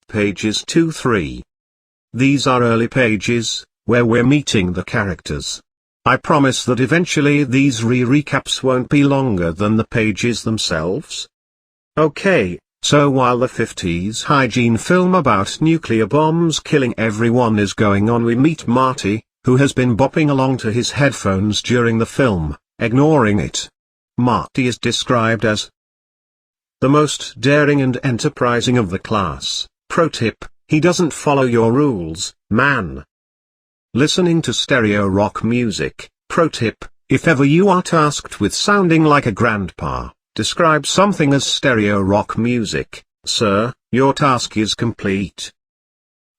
pages 2-3. These are early pages, where we're meeting the characters. I promise that eventually these recaps won't be longer than the pages themselves. Okay, so while the 50s hygiene film about nuclear bombs killing everyone is going on, we meet Marty, who has been bopping along to his headphones during the film, ignoring it. Marty is described as the most daring and enterprising of the class. Pro tip, he doesn't follow your rules, man. Listening to stereo rock music. Pro tip, if ever you are tasked with sounding like a grandpa, describe something as stereo rock music, sir, your task is complete.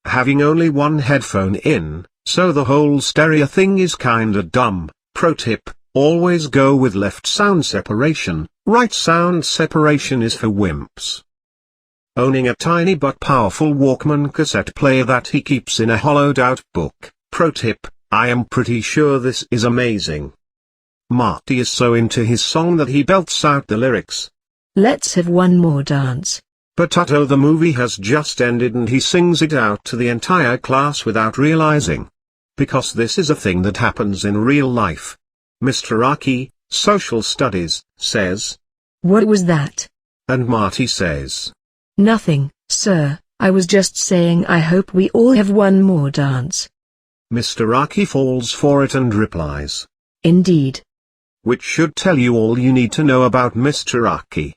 Having only one headphone in, so the whole stereo thing is kinda dumb. Pro tip, always go with left sound separation, right sound separation is for wimps. Owning a tiny but powerful Walkman cassette player that he keeps in a hollowed-out book. Pro tip, I am pretty sure this is amazing. Marty is so into his song that he belts out the lyrics. Let's have one more dance. But the movie has just ended and he sings it out to the entire class without realizing. Because this is a thing that happens in real life. Mr. Aki, Social Studies, says. What was that? And Marty says. Nothing, sir, I was just saying I hope we all have one more dance. Mr. Aki falls for it and replies. Indeed. Which should tell you all you need to know about Mr. Aki.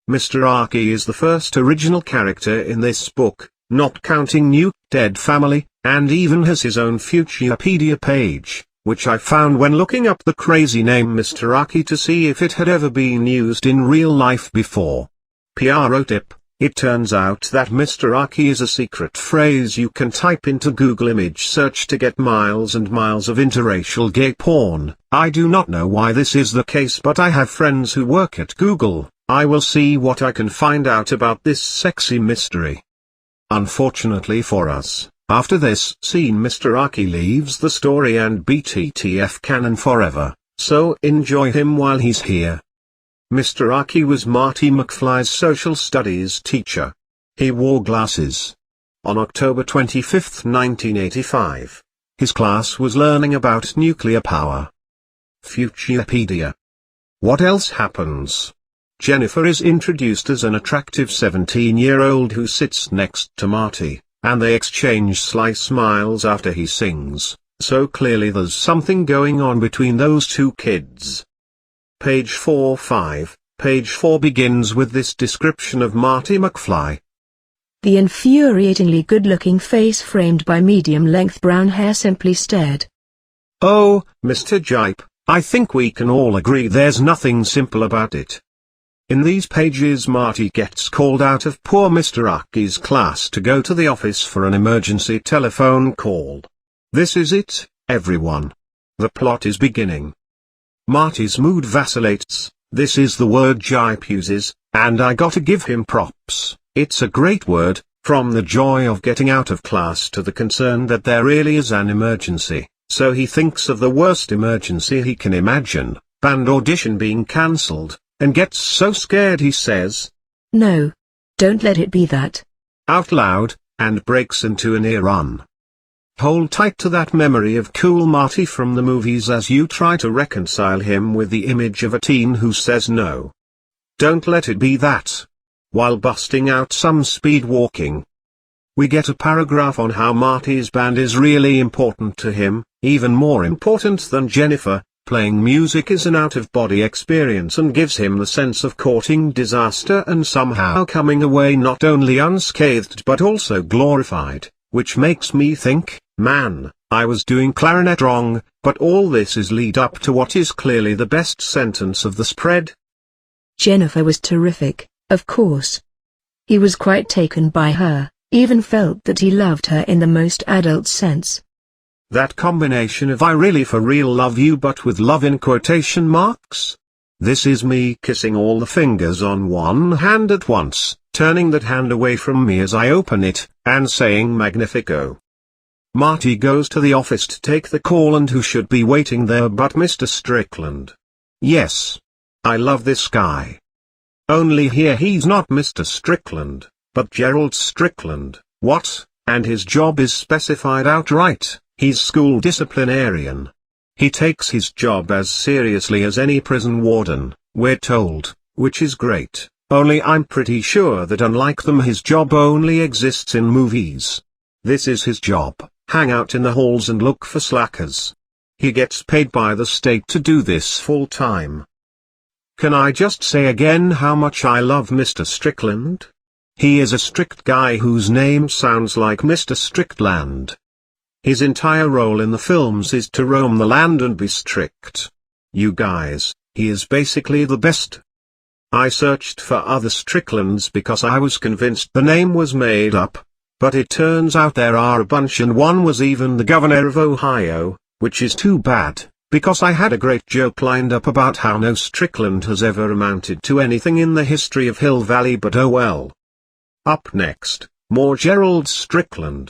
Mr. Aki is the first original character in this book, not counting New, Dead Family, and even has his own Futurepedia page, which I found when looking up the crazy name Mr. Aki to see if it had ever been used in real life before. PRO tip, it turns out that Mr. Aki is a secret phrase you can type into Google image search to get miles and miles of interracial gay porn. I do not know why this is the case, but I have friends who work at Google. I will see what I can find out about this sexy mystery. Unfortunately for us, after this scene Mr. Aki leaves the story and BTTF canon forever, so enjoy him while he's here. Mr. Aki was Marty McFly's social studies teacher. He wore glasses. On October 25, 1985, his class was learning about nuclear power. Futurepedia. What else happens? Jennifer is introduced as an attractive 17-year-old who sits next to Marty, and they exchange sly smiles after he sings, so clearly there's something going on between those two kids. Page 4-5, page 4 begins with this description of Marty McFly. The infuriatingly good-looking face framed by medium-length brown hair simply stared. Oh, Mr. Gipe, I think we can all agree there's nothing simple about it. In these pages Marty gets called out of poor Mr. Aki's class to go to the office for an emergency telephone call. This is it, everyone. The plot is beginning. Marty's mood vacillates, this is the word Gipe uses, and I gotta give him props, it's a great word, from the joy of getting out of class to the concern that there really is an emergency, so he thinks of the worst emergency he can imagine, band audition being cancelled, and gets so scared he says, "No. Don't let it be that." Out loud, and breaks into a near run. Hold tight to that memory of cool Marty from the movies as you try to reconcile him with the image of a teen who says no. Don't let it be that. While busting out some speed walking. We get a paragraph on how Marty's band is really important to him, even more important than Jennifer. Playing music is an out-of-body experience and gives him the sense of courting disaster and somehow coming away not only unscathed but also glorified, which makes me think, man, I was doing clarinet wrong, but all this is lead up to what is clearly the best sentence of the spread. Jennifer was terrific, of course. He was quite taken by her, even felt that he loved her in the most adult sense. That combination of I really for real love you but with love in quotation marks? This is me kissing all the fingers on one hand at once, turning that hand away from me as I open it, and saying Magnifico. Marty goes to the office to take the call and who should be waiting there but Mr. Strickland. Yes. I love this guy. Only here he's not Mr. Strickland, But Gerald Strickland, what? And his job is specified outright, he's school disciplinarian. He takes his job as seriously as any prison warden, we're told, which is great, only I'm pretty sure that unlike them his job only exists in movies. This is his job, hang out in the halls and look for slackers. He gets paid by the state to do this full time. Can I just say again how much I love Mr. Strickland? He is a strict guy whose name sounds like Mr. Strickland. His entire role in the films is to roam the land and be strict. You guys, he is basically the best. I searched for other Stricklands because I was convinced the name was made up, but it turns out there are a bunch and one was even the governor of Ohio, which is too bad, because I had a great joke lined up about how no Strickland has ever amounted to anything in the history of Hill Valley, but oh well. Up next, more Gerald Strickland.